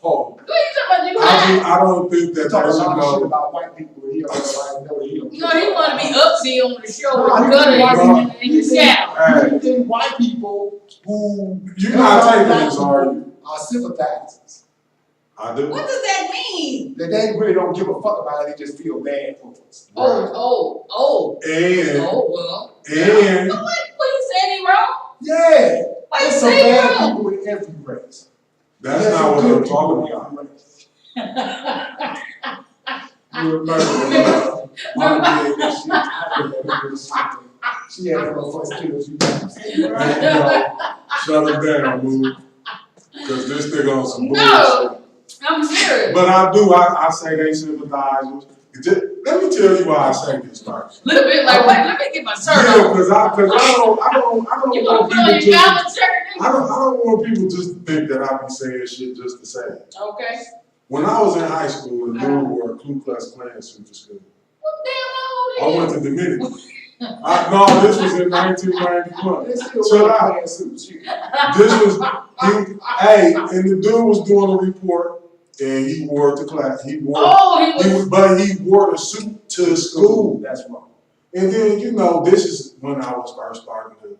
Oh. What are you talking about? I don't think that Talking should about shit go. about white people. He don't know he don't. No, he want to be upsy on the show No, with gutter in the shower. He think white people who You're not taking this, are you? Are sympathizers. I do. What does that mean? That they really don't give a fuck about it. They just feel bad for us. Right. Oh, well. And What you saying he wrong? Yeah. Why you There's some say bad wrong? people in every race. that's not what I'm talking about. You're a murderer. Mama did that shit. I did that shit. She had that motherfucker kills you. Hey, bro, shut it down, boo. Because this nigga on some bullshit. No, I'm serious. But I say they sympathizers. Let me tell you why I say this first. Little bit like what? Let me get my shirt Yeah, on. because I don't You want gonna put on people your just. collared shirt? I don't want people just to think that I be saying shit just to say it. Okay. When I was in high school, the dude wore a Ku Klux Klan suit to school. What damn I old went is to Dominican. No, this was in 1991. They still Chill wear out. Klan suits. This was, and the dude was doing a report, and he wore it to class. He wore the suit to school. That's wrong. And then, this is when I was first starting to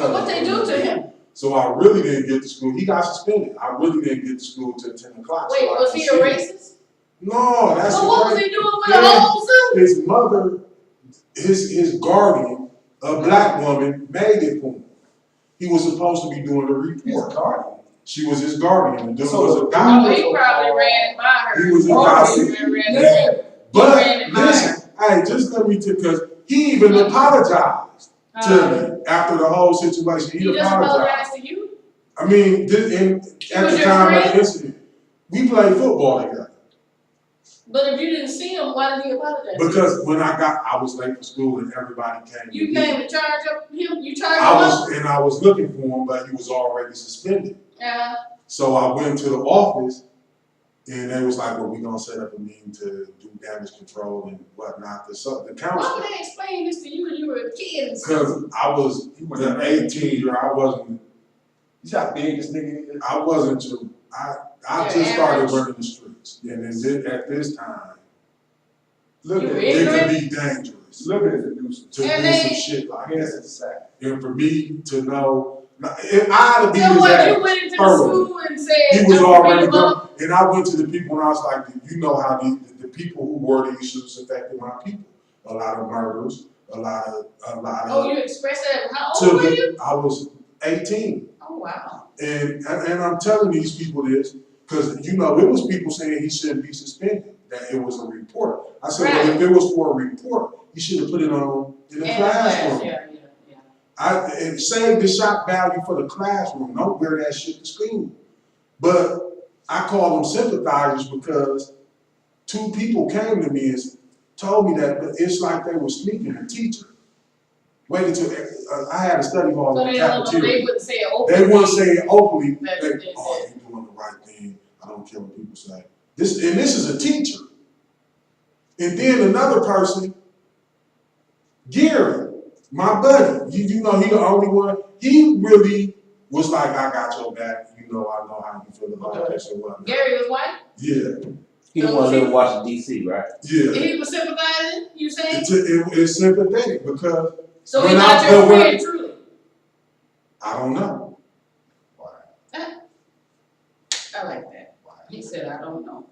But what they do to him? So I really didn't get to school. He got suspended. I really didn't get to school till 10 o'clock. Wait, was he a racist? No, that's So what was he doing with a whole suit? His mother, his guardian, a black woman, made it for him. He was supposed to be doing the report. Guardian. She was his guardian. The dude So was a Oh, doctor. he probably ran it by her. He was a doctor. But listen, hey, just let me tell you, because he even apologized to me after the whole situation. He just apologized to you? I mean, at the time of the incident, we played football together. But if you didn't see him, why did he apologize? Because when I was late for school and everybody came. You came to charge up him? You charged him up? I was looking for him, but he was already suspended. So I went to the office, and they was like, well, we're going to set up a meeting to do damage control and whatnot. The council. Why would they explain this to you when you were a kid? Because I was the 18-year, I wasn't. You see how big this nigga is? I wasn't too. I just started running the streets. And then at this time, it could be dangerous. Living is a nuisance. To do some shit like Yes, that. it's sad. And for me to know, if I had to be So his what, ass, you went into the school and said, he was I'm already gonna gone. And I went to the people and I was like, you know how the people who wore these suits affected my people. A lot of murders, a lot of. Oh, you expressed that. How old were you? I was 18. Oh, wow. And I'm telling these people this because, it was people saying he shouldn't be suspended, that it was a report. I said, well, if it was for a report, you should have put it on in the classroom. Yeah. And save the shock value for the classroom. Don't wear that shit to school. But I call them sympathizers because two people came to me and told me that, but it's like they were sneaking a teacher. Waited till I had a study hall in the cafeteria. They wouldn't say it openly. They wouldn't say it openly. You're doing the right thing. I don't care what people say. This is a teacher. And then another person, Gary, my buddy. He the only one. He really was like, I got your back. I know how you feel about this and whatnot. Gary was white? Yeah. He the one living in Washington, D.C., right? Yeah. He was sympathizing, you saying? It's sympathetic because. So he's not your friend, truly? I don't know. I like that. He said, I don't know.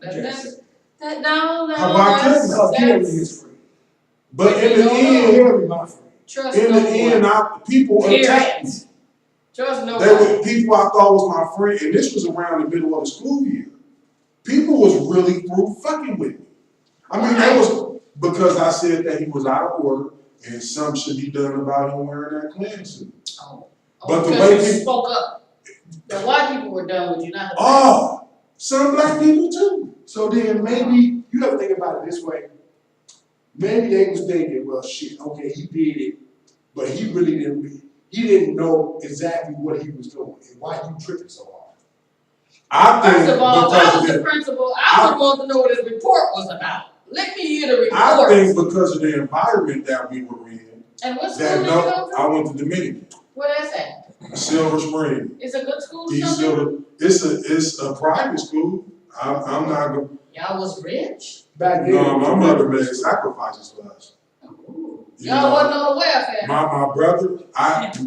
No. How about Gary is free. But in the end, Gary my friend. Trust in the end, people attacked me. Trust no They were people I thought was my friend, and this was around the middle of the school year. People was really through fucking with me. I mean, that was because I said that he was out of order and something should be done about him wearing that Klan suit. But the way you spoke up. The white people were done with you, not the black. Some black people too. So then maybe you have to think about it this way. Maybe they was thinking, well, shit, okay, he did it, but he really didn't. He didn't know exactly what he was doing and why you tripping so hard. First of all, if I was the principal, I would want to know what his report was about. Let me hear the report. I think because of the environment that we were in. And what school did you go to? I went to Dominican. Where that's at? Silver Spring. It's a good school. It's a private school. I'm not gonna. Y'all was rich? Back then. No, my mother made sacrifices for us. Ooh. You Y'all know, wasn't on welfare. My brother,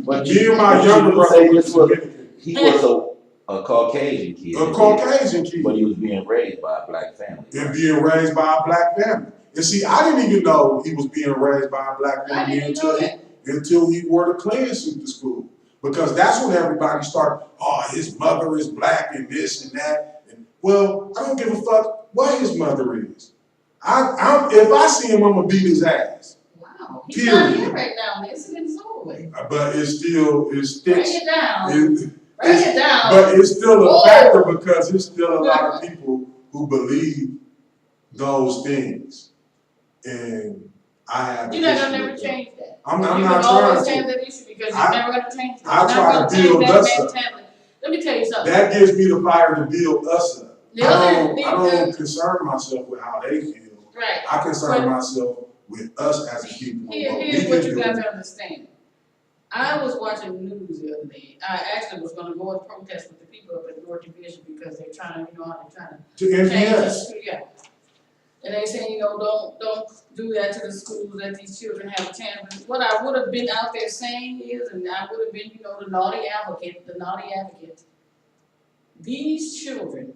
But me and my younger brother say was this was, Dominican. he was a Caucasian kid. A Caucasian kid. But he was being raised by a black family. And being raised by a black family. And see, I didn't even know he was being raised by a black family until he wore the Klan suit to school. Because that's when everybody started, oh, his mother is black and this and that. And, well, I don't give a fuck what his mother is. If I see him, I'm gonna beat his ass. Wow. He's not here right now, man. It's over with. But it's still, it sticks. Bring it down. Bring it down. But it's still a factor because there's still a lot of people who believe those things. And I have. You're not gonna never change that. I'm you not can trying always to. change that issue because you're never gonna change that. I try to build us up. Let me tell you something. That gives me the fire to build us up. I don't concern myself with how they feel. Right. I concern myself with us as a people. Here's what you got to understand. I was watching the news the other day. I actually was going to go and protest with the people up at North Division because they're trying to, to change the NPS. school. Yeah. And they saying, don't do that to the schools, let these children have a chance. What I would have been out there saying is, and I would have been, the naughty advocate. These children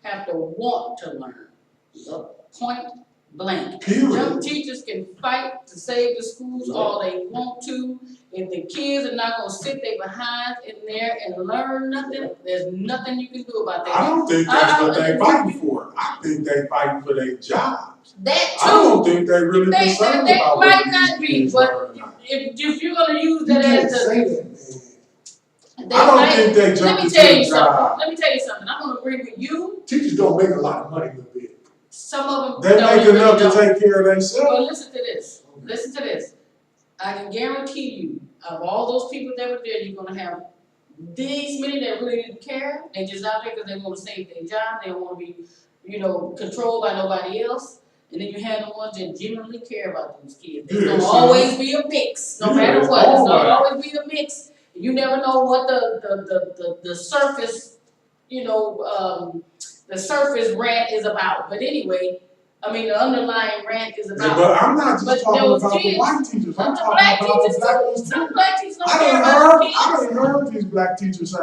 have to want to learn. Point blank. Period. Young teachers can fight to save the schools all they want to. If the kids are not gonna sit their behinds in there and learn nothing, there's nothing you can do about that. I don't think that's what they fighting for. I think they fighting for their jobs. That too. I don't think they really concerned they about might what not these be, kids but learn or not. if you're gonna use You that can't as say the, that, man. I don't think they jump into the job. Let me tell you something. I'm gonna agree with you. Teachers don't make a lot of money with it. Some of them They don't, make enough really to take care of themselves. But listen to this. Listen to this. I can guarantee you, of all those people that were there, you're gonna have these many that really didn't care. They just out there because they want to save their job. They don't want to be, controlled by nobody else. And then you have the ones that genuinely care about those kids. There's gonna always be a mix, no matter what. There's gonna always be a mix. You never know what the surface, the surface rant is about. But anyway, the underlying rant is about. Yeah, but I'm not just talking about the white teachers. I'm talking about the black ones too. Some black teachers don't care about the kids. I done heard these black teachers say,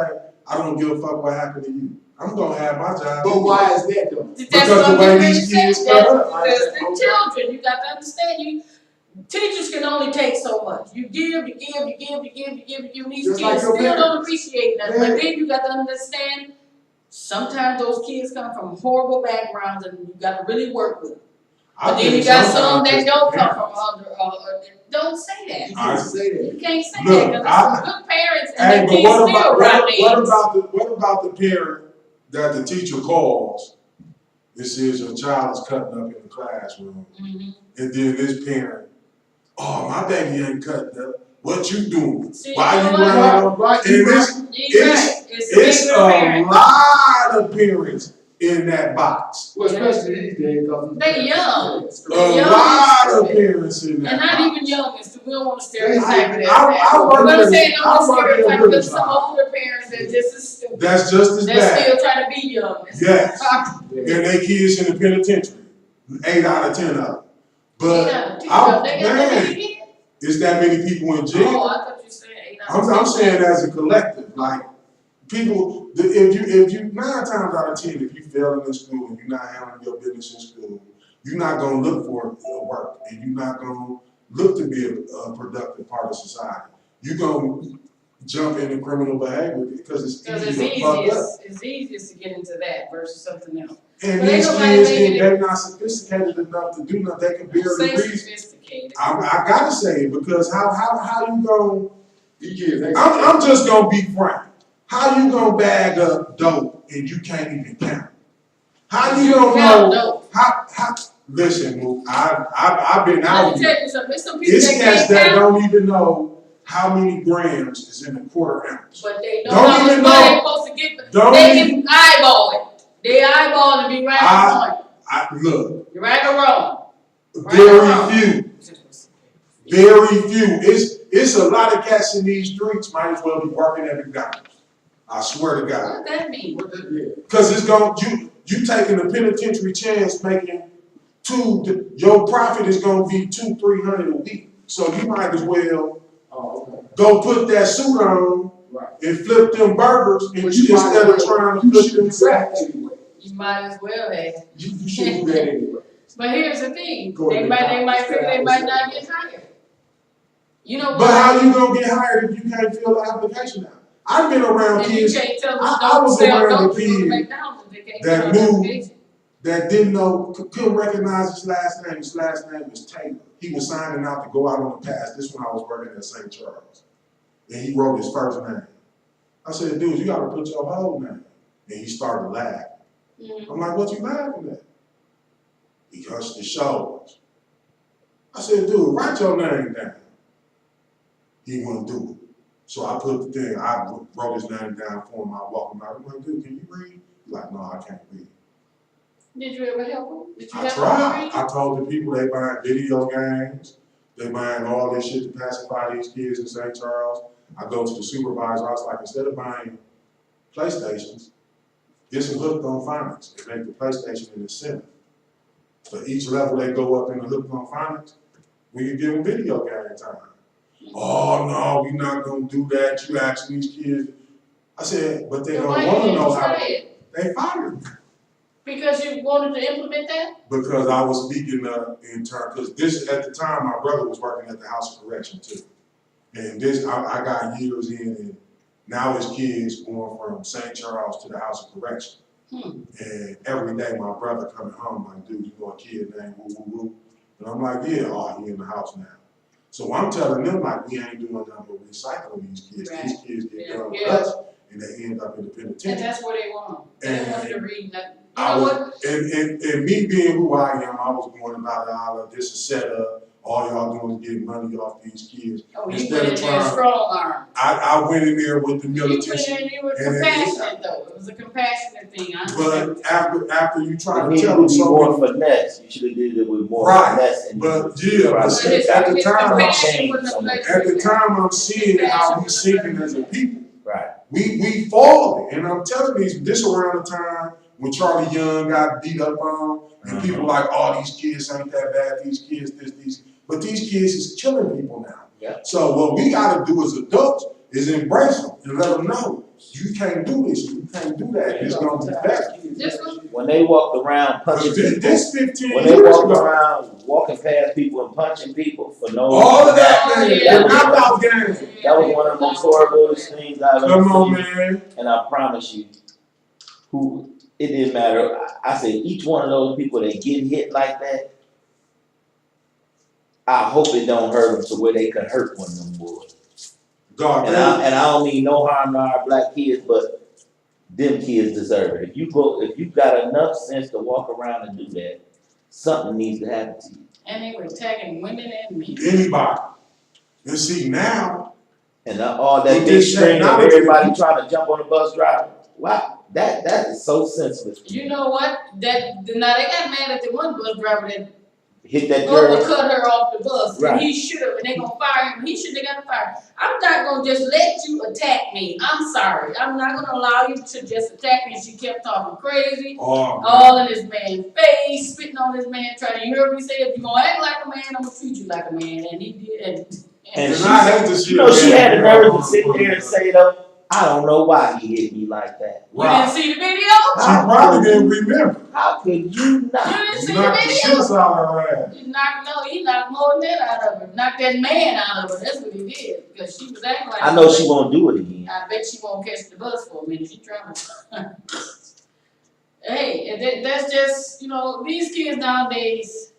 I don't give a fuck what happened to you. I'm gonna have my job. But why is that though? Because the way these kids cut up. Because the children, you got to understand, teachers can only take so much. You give, these Just kids like still parents. don't appreciate that. Yeah. But then you got to understand, sometimes those kids come from horrible backgrounds and you got to really work with them. But then you got some that don't come from don't say that. You can't say that. You can't say that because there's some good parents and Hey, the but kids still run what about the parent that the teacher calls and says your child is cutting up in the classroom, and then this parent, oh, my baby ain't cutting up. What you doing? See, Why you what? running? Right. It's a lot of parents in that box. Well, especially these days. They young. A lot of parents in that And not box. even young, we don't want to stereotype it as I that. work We're in- not saying don't I work in stereotype, a but some village. older parents that just as stupid. That's just as They're bad. still trying to be young. Yes. And they kids in the penitentiary. 8 out of 10 of them. But it's that many people in jail. Oh, I thought you said 8 out of 10. I'm saying as a collective, like people, if you 9 times out of 10, if you fail in school and you're not handling your business in school, you're not gonna look for work and you're not gonna look to be a productive part of society. You're gonna jump into criminal behavior because it's easy to fuck up. It's easiest to get into that versus something else. And But these ain't nobody kids, making they're not sophisticated enough to do nothing. They can barely read. Sophisticated. I gotta say it because how you gonna? These kids, I'm just gonna be frank. How you gonna bag up dope and you can't even count? How you gonna know? How? Listen, Mook, I've been out Let me here. tell you something. There's some people It's that cats can't that count, don't even know how many grams is in a quarter ounce. but they know Don't how much even money know. they're supposed to get. Don't They even- can eyeball it. They eyeball and be right on point. Look, You're right or wrong. very few. Very few. It's a lot of cats in these streets might as well be working at McDonald's. I swear to God. What does that mean? Cause it's gonna, you taking a penitentiary chance making your profit is gonna be $200-300 a week. So you might as well go put that suit on and flip them burgers instead of trying to flip them sacks. You might as well have. You should do that anyway. But here's the thing, Go they to the might figure they might conference. not get hired. You know what? But how you gonna get hired if you can't fill the application out? I've been around And you kids can't tell them I don't was sell around dope the to kid McDonald's if they can't that fill out knew- the application. that didn't know, couldn't recognize his last name. His last name was Taylor. He was signing out to go out on the pass. This when I was working at St. Charles. And he wrote his first name. I said, dude, you gotta put your whole name. And he started laughing. I'm like, what you laughing at? He hushed his shoulders. I said, dude, write your name down. He wouldn't do it. So I put the thing, I wrote his name down for him. I walked him out. I'm like, dude, can you read? He's like, no, I can't read. Did you ever help them? Did you I help tried. them I told the people they buying video games, they buying all this shit to pacify these kids in St. Charles. I go to the supervisor, I was like, instead of buying PlayStations, get some hooked on phonics and make the PlayStation in the center. For each level they go up in the hooked on phonics, we can give them video game time. Oh no, we're not gonna do that. You ask these kids. I said, but they don't want to know how to. They fired me. Because you wanted to implement that? Because I was speaking in terms, because this, at the time, my brother was working at the House of Correction too. And this, I got years in, and now his kids going from St. Charles to the House of Correction. And every day my brother coming home like, dude, you know a kid named woo woo woo? And I'm like, yeah, oh, he in the house now. So I'm telling them like, we ain't doing nothing but recycling these kids. Right. These kids get done with Yeah. us, and they end up in the penitentiary. And that's what they want. They want you to read that. You I know was, what? and me being who I am, I was going about it all. This is set up. All y'all doing is getting money off these kids. Oh, you Instead went of in there trying- strong arm. I went in there with the You went militancy. in, you were and it- compassionate though. It was a compassionate thing. I understand. But after you try It to needed tell to them be more something, finesse. You should have did it with more Right, finesse. And but yeah, but see, his- at the his time, compassion wouldn't have played at the with time, I'm seeing how we sinking as a people. right. We falling, and I'm telling you, this around the time when Charlie Young got beat up on, and people like, oh, these kids ain't that bad, these kids, these. But these kids is killing people now. Yeah. So what we gotta do as adults is embrace them and let them know, you can't do this, you can't do that, it's gonna be better. This was, When they walked around punching But people, this 15 when they years walked ago, around walking past people and punching people for no all of that, Oh, man, yeah. the knockout game. that was one of the most horriblest things I've ever Come on, seen. man. And I promise you, it didn't matter. I said each one of those people that get hit like that, I hope it don't hurt them to where they could hurt one of them boys. God, And I don't mean no harm to our black kids, but them kids deserve it. If you got enough sense to walk around and do that, something needs to happen to you. and they were attacking women and men. anybody. And see now, And all that With big this string of technology- everybody trying to jump on the bus driver. Wow, that is so senseless. You know what? Now they got mad at the one bus driver that Hit that girl. cut her off the bus. Right. And he should have, and they gonna fire him. He shouldn't have got fired. I'm not gonna just let you attack me. I'm sorry. I'm not gonna allow you to just attack me. And she kept talking crazy, oh, all in this man's face, spitting on this man, trying to, you heard me say, if you're gonna act like a man, I'm gonna treat you like a man. And he did. And and she I hate to see You know, she that. had the nerve to sit there and say, though, I don't know why he hit me like that. You didn't see the video? She probably didn't remember. How could you not? You didn't see the Knocked the video? shit out of her ass. He knocked more than that out of her. Knocked that man out of her. That's what he did. Because she was acting like I know she won't do it again. I bet she won't catch the bus for a minute. She trying to. Hey, that's just, these kids nowadays.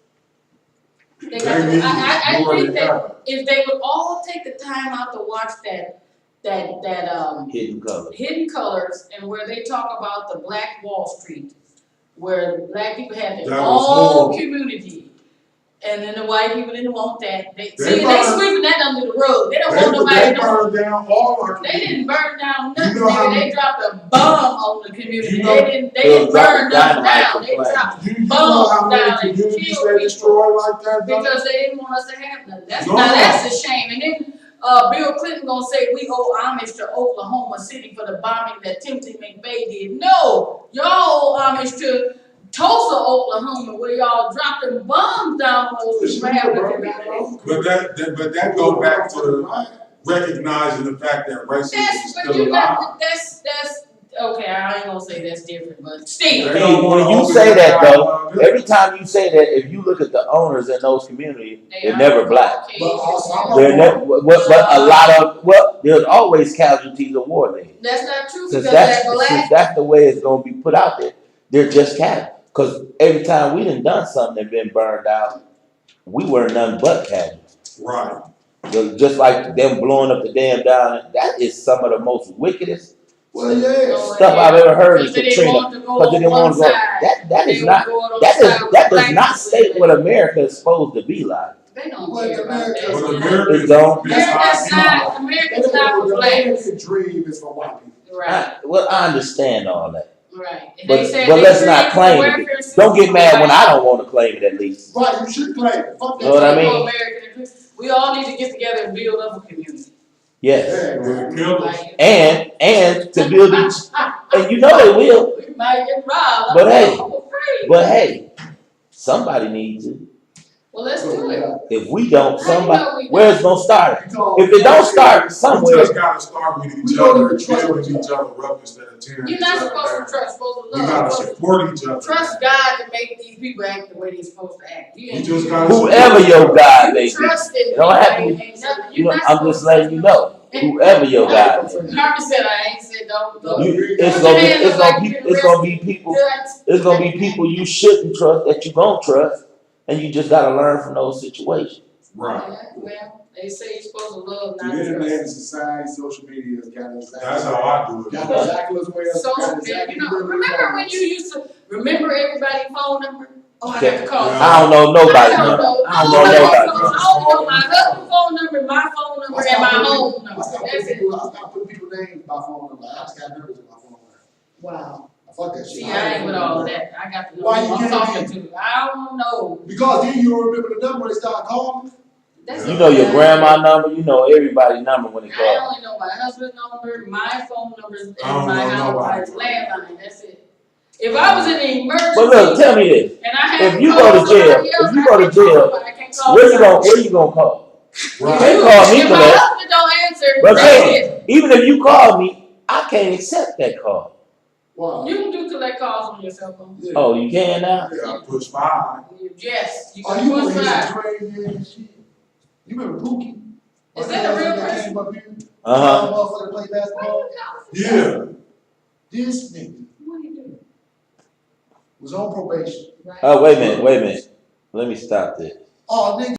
They got. They need I more think than that ever. if they would all take the time out to watch that Hidden color. Hidden Colors, and where they talk about the Black Wall Street, where black people have their That was own horrible. community, and then the white people didn't want that. They burned- sweeping that under the rug. They don't want They nobody to know. burned down all our They didn't burn down nothing. You know how They dropped a bomb on the community. You know- They didn't burn nothing down. They dropped You know bombs how many down and communities killed they destroy like that, though? because they didn't want us to have nothing. No. That's a shame. And then Bill Clinton gonna say we owe homage to Oklahoma City for the bombing that Timothy McVeigh did. No, y'all owe homage to Tulsa, Oklahoma, where y'all dropped them bombs down those people having a community. But that go back to recognizing the fact that racism is That's, but still you alive. got, that's, okay, I ain't gonna say that's different, but still. They don't wanna When you open say that their though, eyes. every time you say that, if you look at the owners in those communities, they're never black. Okay, But also, They're never, but a lot of, well, there's always casualties of war there. that's not true Since because that's, that black. since that's the way it's gonna be put out there, they're just casual. Cause every time we done something and been burned out, we were none but casual. Right. Just like them blowing up the dam down, that is some of the most wickedest Well, yeah. stuff I've ever heard is Because they didn't Katrina. want to go Because they on didn't one want to go. side. That is They not. would go on That the is side that with does black not people state in what it. America is supposed to be like. They don't But care about America- that. But America It is don't. America's not, America's not for The blacks. American dream is for white people. Right, Well, I understand all that, right. And but they said but they let's not created claim the it. welfare system Don't get for mad when blacks. I don't want to claim it. At least. Right, you should claim it. Fuck that. Know what I They mean? go American. We all need to get together and build up a community. Yes. Yeah, We'll kill them. Like, And to build each, and you know they will. we might get robbed. But hey, I'm afraid. But hey, somebody needs to. Well, let's do it. If we don't, How you know somebody, we where's it gonna start? If it don't start We somewhere, just gotta start with each other and building each other up instead of tearing You're each not other supposed to down. trust, you're supposed to We love. gotta You're supposed support each other. to trust God to make these people act the way they're supposed to act. We just gotta whoever your God may You be, trust in it don't have to people be. ain't nothing. You You're know, not I'm supposed just to letting you know. Whoever your God may be. Harvey said I ain't said don't. It's gonna be people. It's gonna be people you shouldn't trust that you gonna trust, and you just gotta learn from those situations. Right. Well, they say you're supposed to love, The not internet trust. and society, social media has got exactly. That's how I do it. Got exactly the way else. Social media, you know, remember when you used to remember everybody's phone number? Oh, I got to call. Yeah. I don't know nobody. I don't know. I don't know nobody. I only know my husband's phone number, my phone number, and my home number. I stopped That's putting it. people, I stopped putting people's names by phone number. I just got numbers in my phone number. Wow. Fuck that shit. See, I ain't with all of that. I got to know Why who you I'm giving talking to. I don't know. Because then you don't remember the number when they start calling. That's You it. know your grandma number. You know everybody's number when it I calls. only know my husband's number, my phone numbers, and I don't my know house, my nobody. landline. That's it. If I was in an emergency. But look, tell me this: and I had if you call go to jail, somebody else, if you I go to can't call jail, somebody, I can't call where you somebody. gonna call? Right. They call me If for my that. husband don't answer, But that's man, it. even if you call me, I can't accept that call. Wow. You can do collect calls on your cell phone. Yeah. Oh, you can now? Yeah, push 5. Yes, you Oh, can you push remember his that. crazy ass shit? You remember Pookie? Is that a real person? Came up here, Uh-huh. motherfucker play basketball. Yeah. This nigga What do you do? was on probation. Right. Oh, wait a minute. Let me stop this. Oh, nigga.